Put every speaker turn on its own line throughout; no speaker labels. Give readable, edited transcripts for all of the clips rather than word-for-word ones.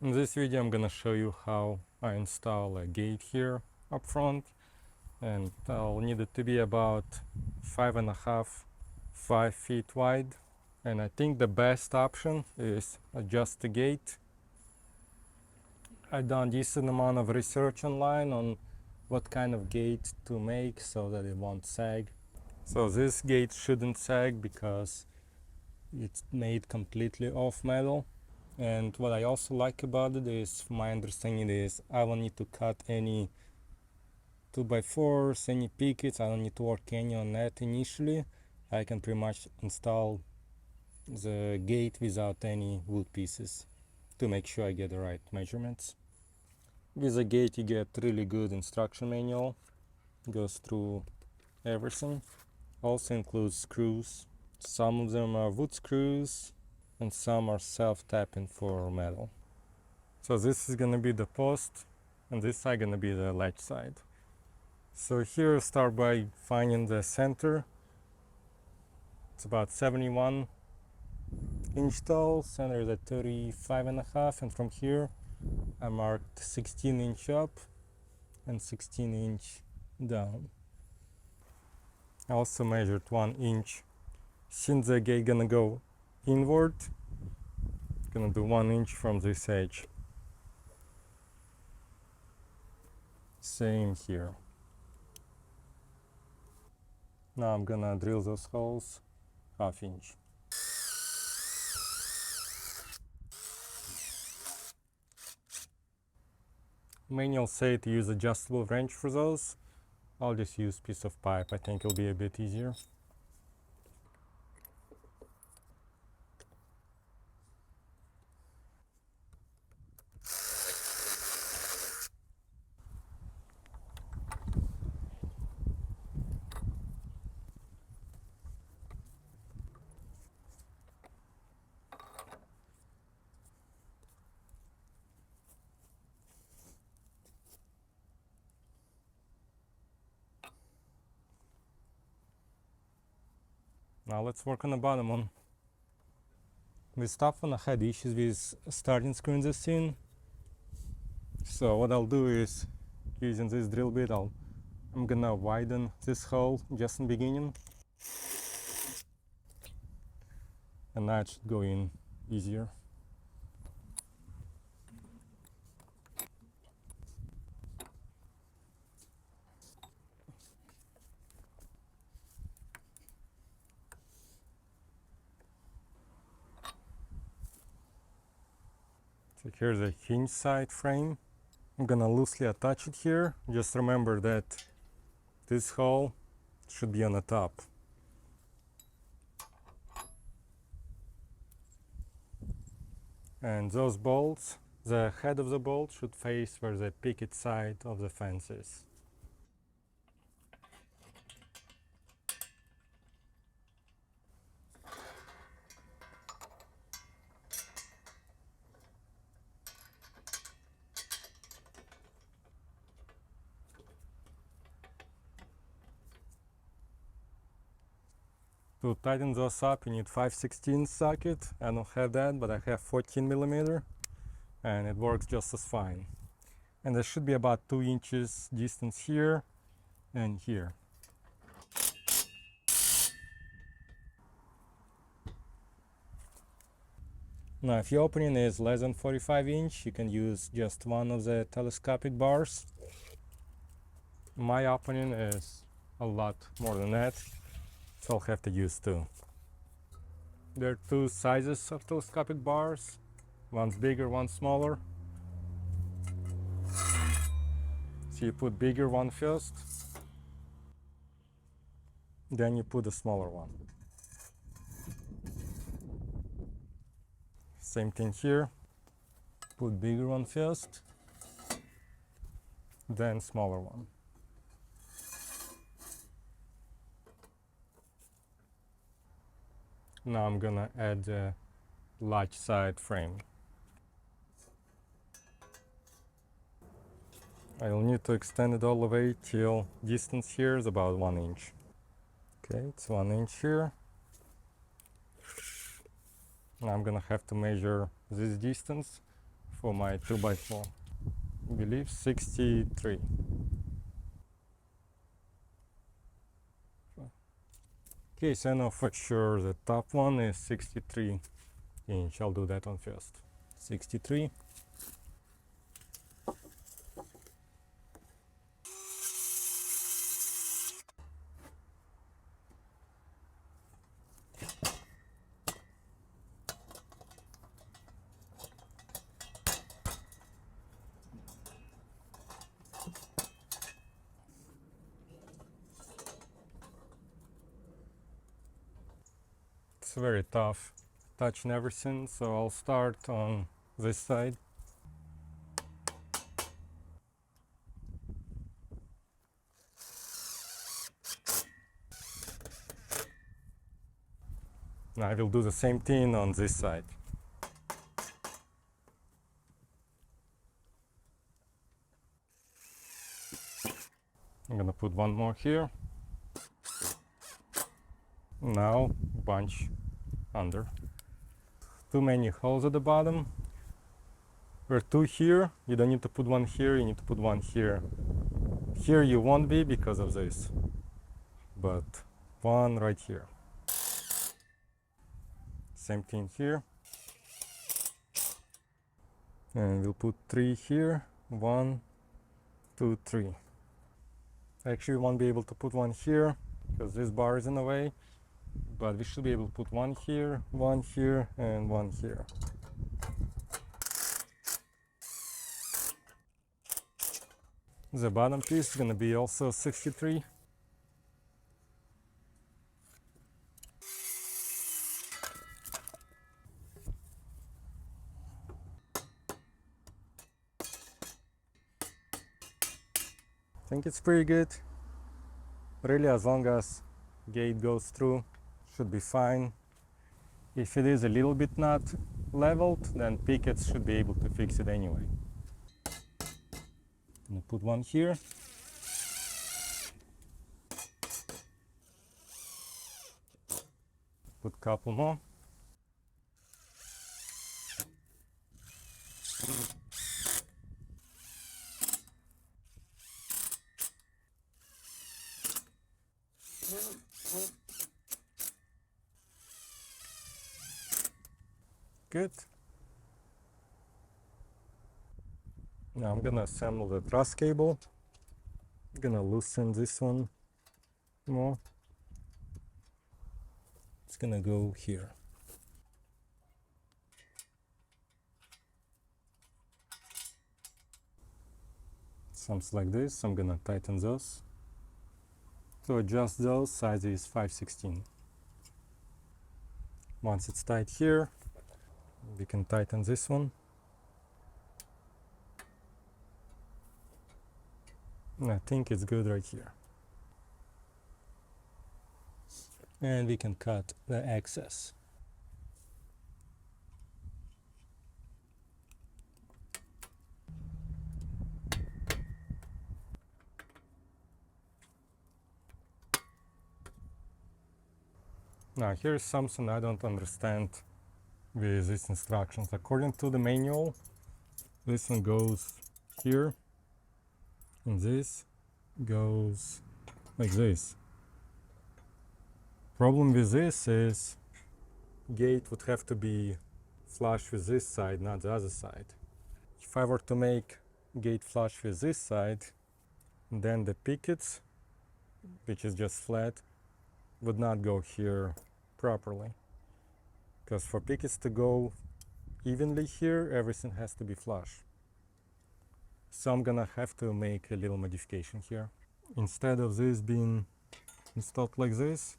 In this video I'm gonna show you how I install a gate here up front, and I'll need it to be about 5.5 5 feet wide. And I think the best option is adjust the gate. I've done decent amount of research online on what kind of gate to make so that it won't sag. So this gate shouldn't sag because it's made completely of metal. And what I also like about it is, my understanding is, I don't need to cut any 2x4s, any pickets. I don't need to work any on that initially. I can pretty much install the gate without any wood pieces to make sure I get the right measurements. With the gate you get really good instruction manual. It goes through everything. Also includes screws. Some of them are wood screws and some are self-tapping for metal. So this is gonna be the post and this side gonna be the latch side. So here start by finding the center. It's about 71 inch tall, center is at 35.5, and from here I marked 16 inch up and 16 inch down. I also measured 1 inch. Since the gate gonna go inward, gonna do 1 inch from this edge. Same here. Now I'm gonna drill those holes 1/2 inch. Manual say to use adjustable wrench for those. I'll just use piece of pipe. I think it'll be a bit easier. Now let's work on the bottom one. With stuff when I had issues with starting screwing this in. So what I'll do is, using this drill bit, I'm gonna widen this hole just in the beginning. And that should go in easier. So here's a hinge side frame. I'm gonna loosely attach it here. Just remember that this hole should be on the top. And those bolts, the head of the bolt should face where the picket side of the fence is. To tighten those up you need 5/16 socket. I don't have that, but I have 14mm and it works just as fine. And there should be about 2 inches distance here and here. Now if your opening is less than 45 inch, you can use just one of the telescopic bars. My opening is a lot more than that, so I'll have to use two. There are two sizes of telescopic bars, one's bigger, one's smaller. So you put bigger one first, then you put the smaller one. Same thing here, put bigger one first, then smaller one. Now I'm gonna add the latch side frame. I'll need to extend it all the way till distance here is about 1 inch. Okay, it's 1 inch here. Now I'm gonna have to measure this distance for my 2x4. I believe 63. Okay, so I know for sure the top one is 63 inch. I'll do that one first. 63. It's very tough, touching everything, so I'll start on this side. Now I will do the same thing on this side. I'm gonna put one more here. Now bunch under. Too many holes at the bottom. There are two here. You don't need to put one here, you need to put one here. Here you won't be because of this, but one right here. Same thing here. And we'll put three here. 1, 2, 3. Actually, we won't be able to put one here because this bar is in the way, but we should be able to put one here, and one here. The bottom piece is gonna be also 63. I think it's pretty good. Really, as long as gate goes through, should be fine. If it is a little bit not leveled, then pickets should be able to fix it anyway. I'm gonna put one here. Put a couple more. Good. Now I'm gonna assemble the truss cable. I'm gonna loosen this one more. It's gonna go here. Something like this. I'm gonna tighten those. To adjust those, size is 5/16. Once it's tight here, we can tighten this one. And I think it's good right here. And we can cut the excess. Now here's something I don't understand with these instructions. According to the manual, this one goes here, and this goes like this. Problem with this is gate would have to be flush with this side, not the other side. If I were to make gate flush with this side, then the pickets, which is just flat, would not go here properly. Because for pickets to go evenly here, everything has to be flush. So I'm gonna have to make a little modification here. Instead of this being installed like this,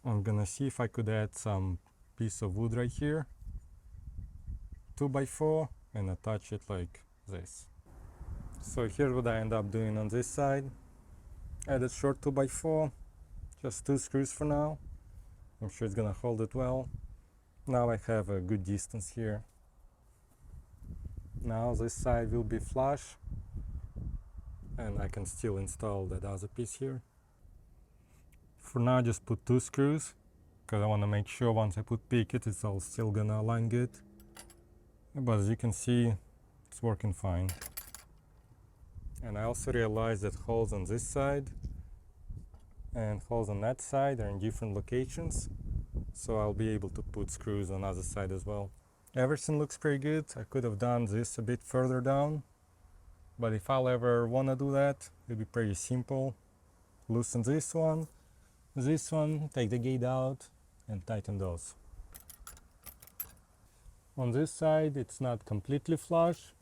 I'm gonna see if I could add some piece of wood right here, 2x4, and attach it like this. So here's what I end up doing on this side. Added short 2x4, just 2 screws for now. I'm sure it's gonna hold it well. Now I have a good distance here. Now this side will be flush, and I can still install that other piece here. For now, just put 2 screws, because I want to make sure once I put picket, it's all still gonna align good. but as you can see, it's working fine. And I also realized that holes on this side and holes on that side are in different locations, so I'll be able to put screws on the other side as well. Everything looks pretty good. I could have done this a bit further down, but if I'll ever want to do that, it'll be pretty simple. Loosen this one, take the gate out and tighten those. On this side it's not completely flush,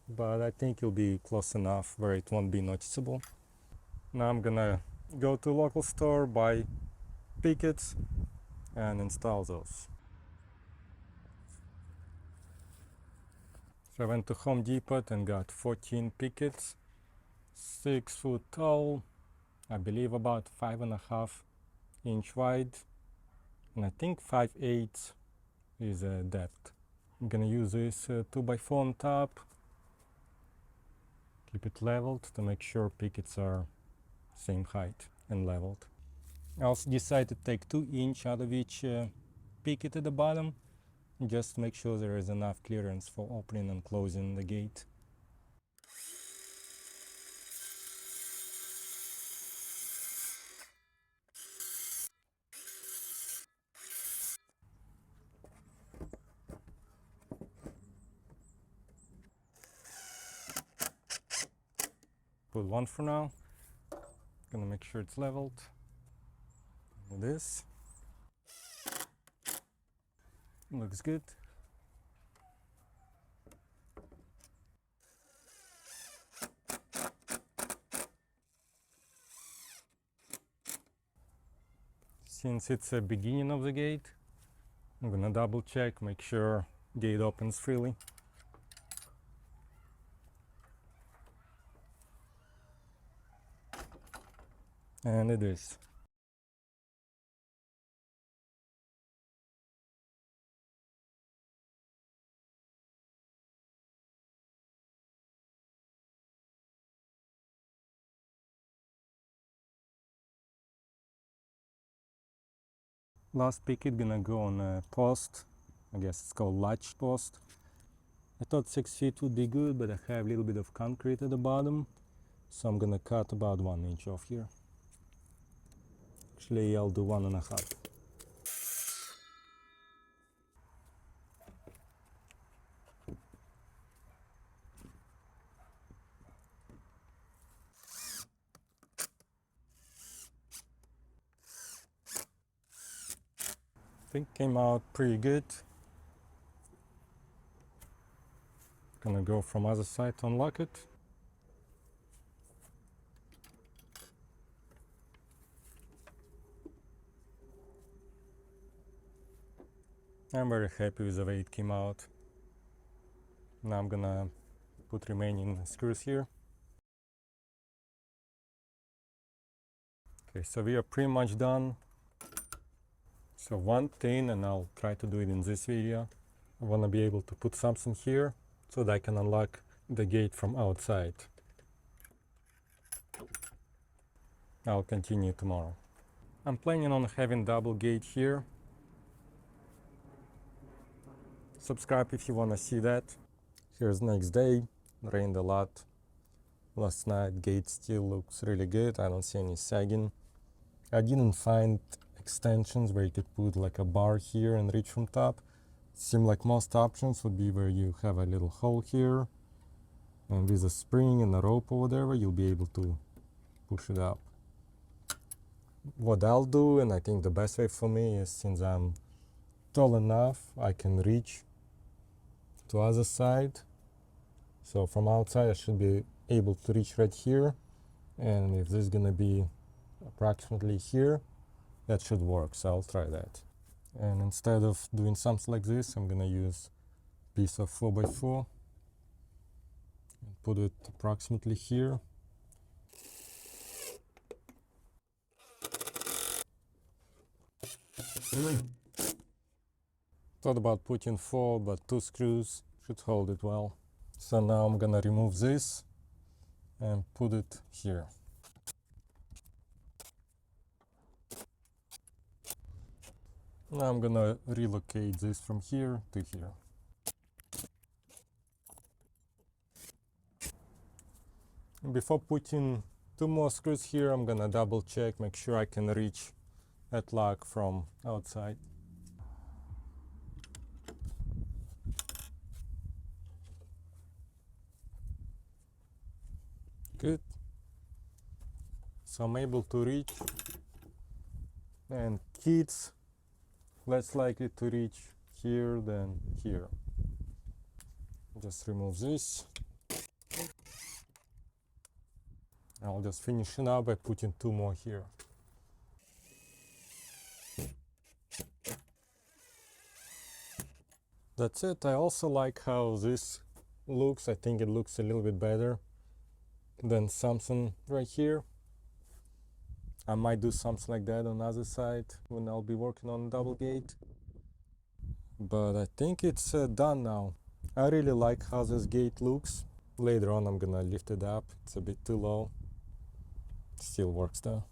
but I think it'll be close enough where it won't be noticeable. Now I'm gonna go to a local store, buy pickets and install those. So I went to Home Depot and got 14 pickets, 6 foot tall, I believe about 5.5 inch wide, and I think 5/8 is depth. I'm gonna use this 2x4 on top, keep it leveled to make sure pickets are same height and leveled. I also decided to take 2 inch out of each picket at the bottom, just to make sure there is enough clearance for opening and closing the gate. Put one for now. Gonna make sure it's leveled. And this looks good. Since it's the beginning of the gate, I'm gonna double check, make sure gate opens freely. And it is. Last picket gonna go on a post. I guess it's called latch post. I thought 6 feet would be good, but I have a little bit of concrete at the bottom, so I'm gonna cut about 1 inch off here. Actually, I'll do 1.5. I think came out pretty good. Gonna go from other side to unlock it. I'm very happy with the way it came out. Now I'm gonna put remaining screws here. Okay, so we are pretty much done. So one thing, and I'll try to do it in this video, I want to be able to put something here so that I can unlock the gate from outside. I'll continue tomorrow. I'm planning on having double gate here. Subscribe if you want to see that. Here's next day. Rained a lot last night. Gate still looks really good. I don't see any sagging. I didn't find extensions where you could put like a bar here and reach from top. It seemed like most options would be where you have a little hole here, and with a spring and a rope or whatever, you'll be able to push it up. What I'll do, and I think the best way for me, is since I'm tall enough, I can reach to other side. So from outside I should be able to reach right here, and if this is gonna be approximately here, that should work. So I'll try that. And instead of doing something like this, I'm gonna use a piece of 4x4 and put it approximately here. Thought about putting 4, but 2 screws should hold it well. So now I'm gonna remove this and put it here. Now I'm gonna relocate this from here to here. Before putting 2 more screws here, I'm gonna double check, make sure I can reach that lock from outside. Good. So I'm able to reach, and kids less likely to reach here than here. Just remove this. I'll just finish it now by putting 2 more here. That's it. I also like how this looks. I think it looks a little bit better than something right here. I might do something like that on the other side when I'll be working on double gate. But I think it's done now. I really like how this gate looks. Later on I'm gonna lift it up. It's a bit too low. Still works though.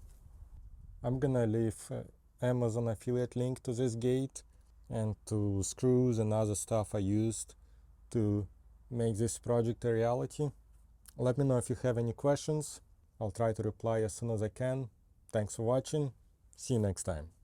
I'm gonna leave Amazon affiliate link to this gate and to screws and other stuff I used to make this project a reality. Let me know if you have any questions. I'll try to reply as soon as I can. Thanks for watching. See you next time.